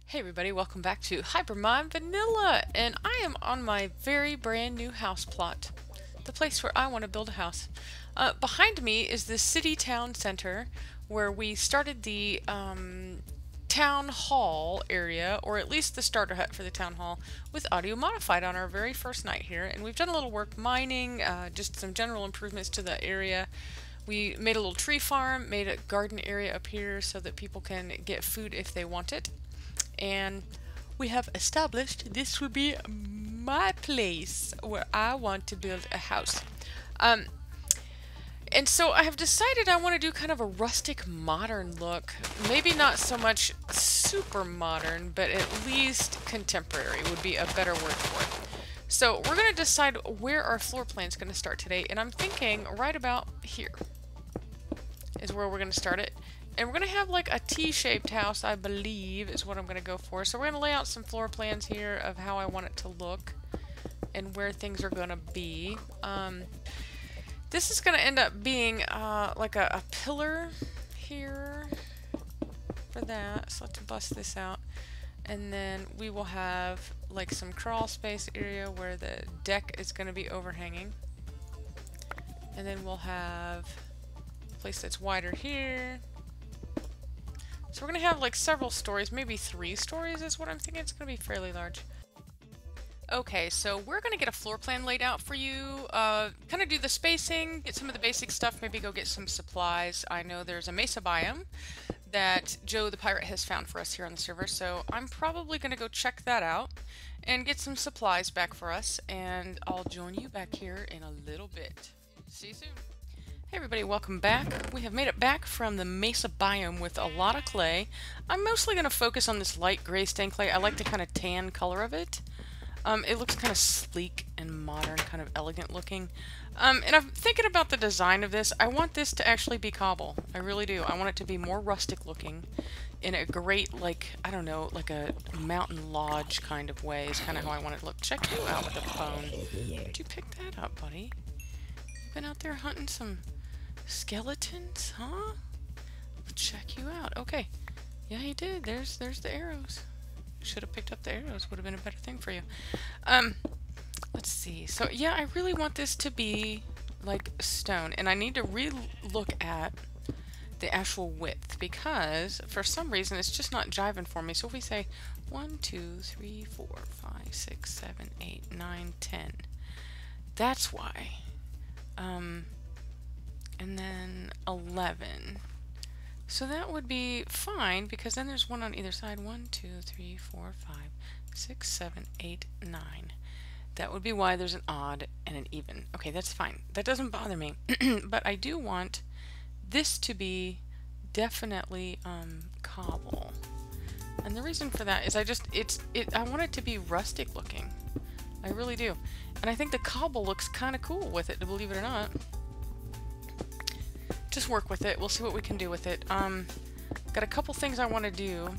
Hey everybody, welcome back to Hypermine Vanilla, and I am on my very brand new house plot, the place where I want to build a house. Behind me is the city town center where we started the town hall area, or at least the starter hut for the town hall, with audio modified on our very first night here, and we've done a little work mining, just some general improvements to the area. We made a little tree farm, made a garden area up here so that people can get food if they want it. And we have established this will be my place where I want to build a house. And so I have decided I want to do kind of a rustic modern look. Maybe not so much super modern, but at least contemporary would be a better word for it. So we're going to decide where our floor plan is going to start today, and I'm thinking right about here is where we're going to start it. And we're going to have like a T-shaped house, I believe, is what I'm going to go for. So we're going to lay out some floor plans here of how I want it to look and where things are going to be. This is going to end up being like a pillar here for that. So let's bust this out. And then we will have like some crawl space area where the deck is going to be overhanging. And then we'll have a place that's wider here. So we're going to have like several stories, maybe 3 stories is what I'm thinking. It's going to be fairly large. Okay, so we're going to get a floor plan laid out for you, kind of do the spacing, get some of the basic stuff, maybe go get some supplies. I know there's a mesa biome that Joe the pirate has found for us here on the server, so I'm probably going to go check that out and get some supplies back for us, and I'll join you back here in a little bit. See you soon. Hey everybody, welcome back. We have made it back from the mesa biome with a lot of clay. I'm mostly going to focus on this light gray stained clay. I like the kind of tan color of it. It looks kind of sleek and modern, kind of elegant looking. And I'm thinking about the design of this. I want this to actually be cobble. I really do. I want it to be more rustic looking in a great, like, I don't know, like a mountain lodge kind of way is kind of how I want it to look. Check you out with a bone. Where'd you pick that up, buddy? You've been out there hunting some skeletons, huh? Check you out. Okay. Yeah, he did. There's the arrows. Should have picked up the arrows. Would have been a better thing for you. Let's see. So, yeah, I really want this to be like stone. And I need to re-look at the actual width because for some reason it's just not jiving for me. So if we say 1, 2, 3, 4, 5, 6, 7, 8, 9, 10. That's why. And then 11. So that would be fine because then there's one on either side. 1, 2, 3, 4, 5, 6, 7, 8, 9. That would be why there's an odd and an even. Okay, that's fine. That doesn't bother me. But I do want this to be definitely cobble. And the reason for that is I want it to be rustic looking. I really do. And I think the cobble looks kind of cool with it, believe it or not. Just work with it. We'll see what we can do with it. Got a couple things I want to do.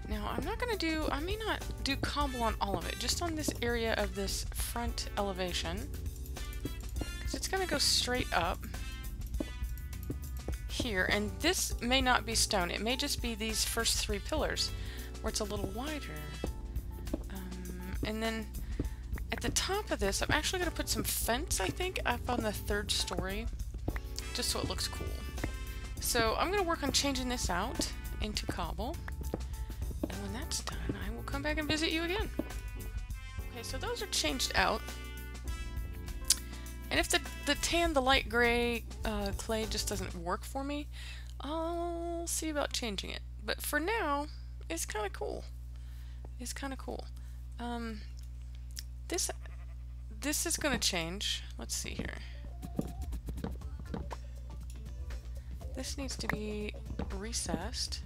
Now, I may not do cobble on all of it, just on this area of this front elevation. Because it's going to go straight up here, and this may not be stone. It may just be these first 3 pillars, where it's a little wider. And then at the top of this, I'm actually going to put some fence, I think, up on the 3rd story. Just so it looks cool. So I'm going to work on changing this out into cobble. And when that's done, I will come back and visit you again. Okay, so those are changed out. And if the light gray clay just doesn't work for me, I'll see about changing it. But for now, it's kind of cool. It's kind of cool. This is going to change. Let's see here. This needs to be recessed,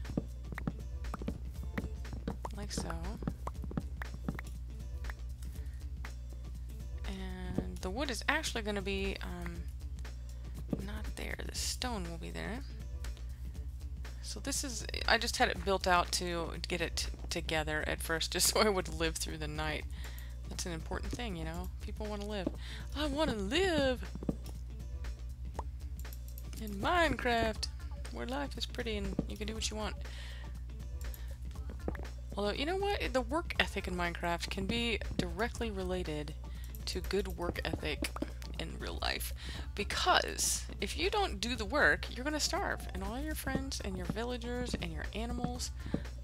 like so. And the wood is actually going to be not there. The stone will be there. So this is, I just had it built out to get it together at first, just so I would live through the night. That's an important thing, you know. People want to live. I want to live! In Minecraft, where life is pretty and you can do what you want. Although, you know what? The work ethic in Minecraft can be directly related to good work ethic in real life. Because if you don't do the work, you're going to starve. And all your friends and your villagers and your animals,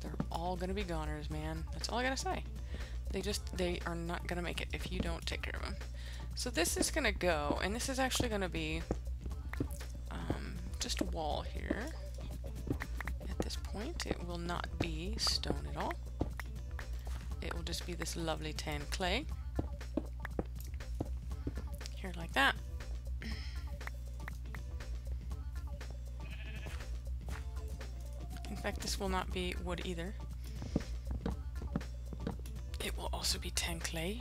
they're all going to be goners, man. That's all I got to say. They are not going to make it if you don't take care of them. So this is going to go, and this is actually going to be just a wall here. At this point, it will not be stone at all. It will just be this lovely tan clay. Here, like that. In fact, this will not be wood either. It will also be tan clay.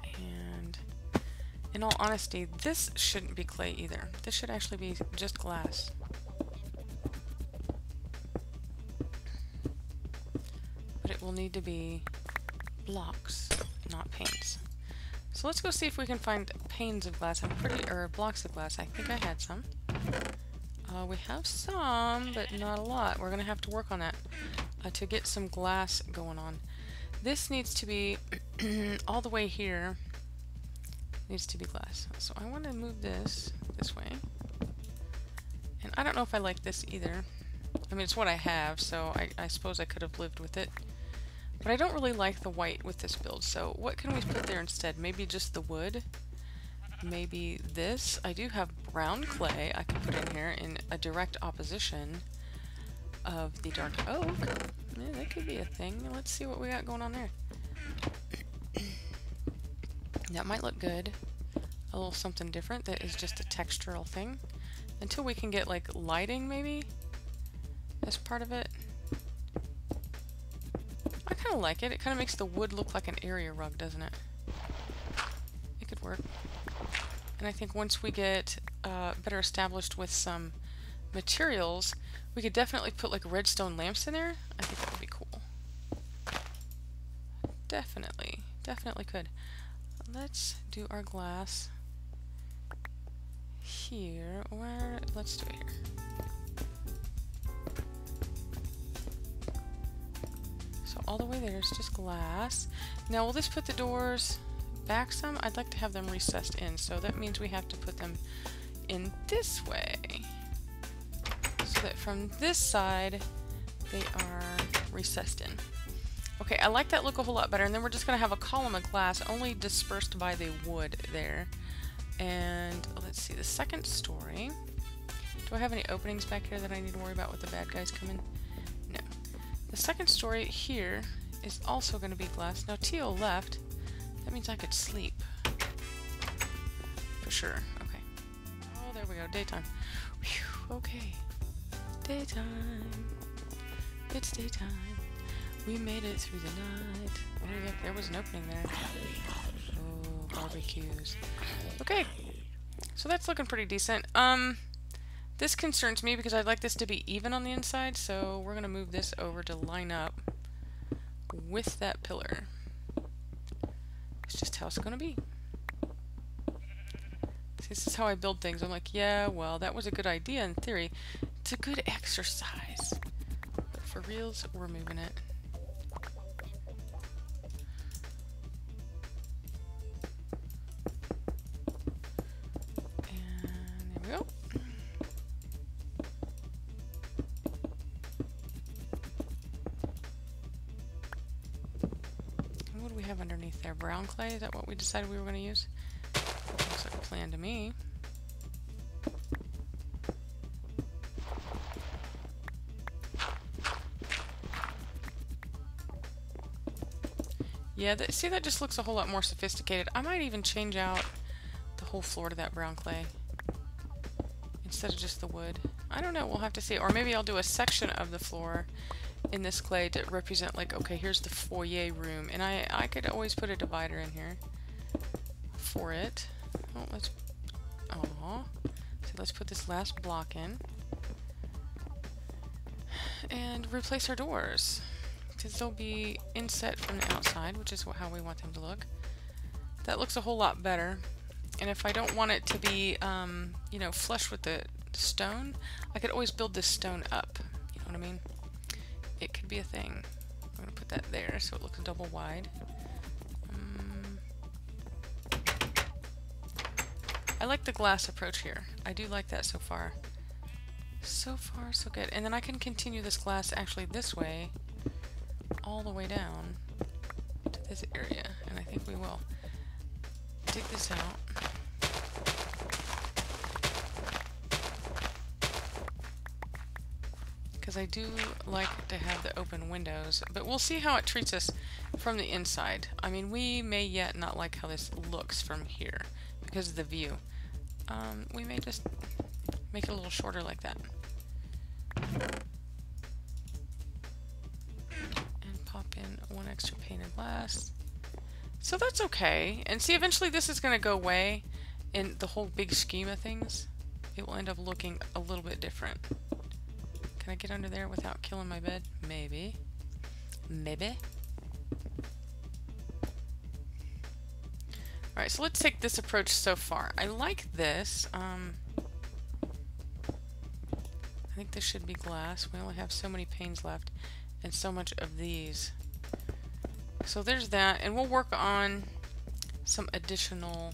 And in all honesty, this shouldn't be clay either. This should actually be just glass. But it will need to be blocks, not panes. So let's go see if we can find panes of glass. Or blocks of glass. I think I had some. We have some, but not a lot. We're going to have to work on that to get some glass going on. This needs to be all the way here. Needs to be glass. So I want to move this way. And I don't know if I like this either. I mean, it's what I have, so I suppose I could have lived with it. But I don't really like the white with this build, so what can we put there instead? Maybe just the wood? Maybe this? I do have brown clay I can put in here in a direct opposition of the dark oak. Yeah, that could be a thing. Let's see what we got going on there. That might look good. A little something different that is just a textural thing. Until we can get like lighting maybe as part of it. I kind of like it. It kind of makes the wood look like an area rug, doesn't it? It could work. And I think once we get better established with some materials, we could definitely put like redstone lamps in there. I think that would be cool. Definitely. Definitely could. Let's do our glass here. Where? Let's do it here. So all the way there is just glass. Now will this put the doors back some? I'd like to have them recessed in, so that means we have to put them in this way. So that from this side they are recessed in. Okay, I like that look a whole lot better, and then we're just going to have a column of glass only dispersed by the wood there. And let's see, the second story. Do I have any openings back here that I need to worry about with the bad guys coming? No. The second story here is also going to be glass. Now Teal left. That means I could sleep. For sure. Okay. Oh, there we go. Daytime. Whew, okay. Daytime. It's daytime. We made it through the night. Oh, look, there was an opening there. Oh, barbecues. Okay. So that's looking pretty decent. This concerns me because I'd like this to be even on the inside, so we're going to move this over to line up with that pillar. It's just how it's going to be. This is how I build things. I'm like, yeah, well, that was a good idea in theory. It's a good exercise. But for reals, we're moving it. And there we go. And what do we have underneath there? Brown clay? Is that what we decided we were going to use? Looks like a plan to me. Yeah, see, that just looks a whole lot more sophisticated. I might even change out the whole floor to that brown clay instead of just the wood. I don't know, we'll have to see. Or maybe I'll do a section of the floor in this clay to represent, like, okay, here's the foyer room. And I could always put a divider in here for it. Oh, let's put this last block in. And replace our doors. Because they'll be inset from the outside, which is how we want them to look. That looks a whole lot better. And if I don't want it to be, you know, flush with the stone, I could always build this stone up. You know what I mean? it could be a thing. I'm going to put that there so it looks double wide. I like the glass approach here. I do like that so far. So far, so good. And then I can continue this glass actually this way, all the way down to this area. And I think we will. Dig this out. Because I do like to have the open windows, but we'll see how it treats us from the inside. I mean, we may yet not like how this looks from here because of the view. We may just make it a little shorter like that. And pop in one extra pane of glass. So that's okay. And see, eventually this is going to go away in the whole big scheme of things. It will end up looking a little bit different. Can I get under there without killing my bed? Maybe. Maybe. Alright, so let's take this approach so far. I like this. I think this should be glass. We only have so many panes left and so much of these. So there's that, and we'll work on some additional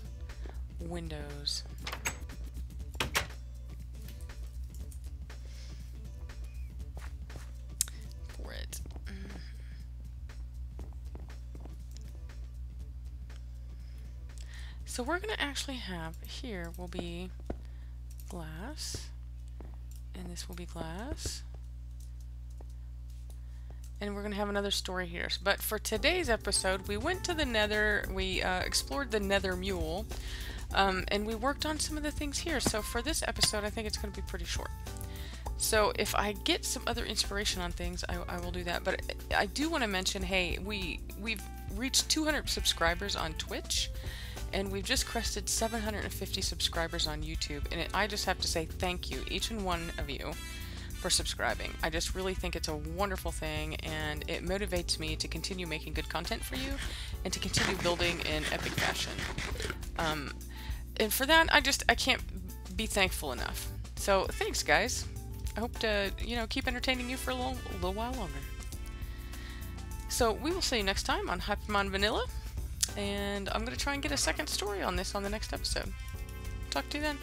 windows. For it. So we're going to actually have, here will be glass, and this will be glass, and we're going to have another story here. But for today's episode, we went to the Nether, we explored the Nether Mule, and we worked on some of the things here. So for this episode, I think it's going to be pretty short. So if I get some other inspiration on things, I will do that. But I do want to mention, hey, we've reached 200 subscribers on Twitch, and we've just crested 750 subscribers on YouTube, and I just have to say thank you, each and one of you, for subscribing. I just really think it's a wonderful thing, and it motivates me to continue making good content for you, and to continue building in epic fashion. And for that, I can't be thankful enough. So thanks, guys. I hope to, keep entertaining you for a little while longer. So we will see you next time on Hypermine Vanilla. And I'm going to try and get a second story on this on the next episode. Talk to you then.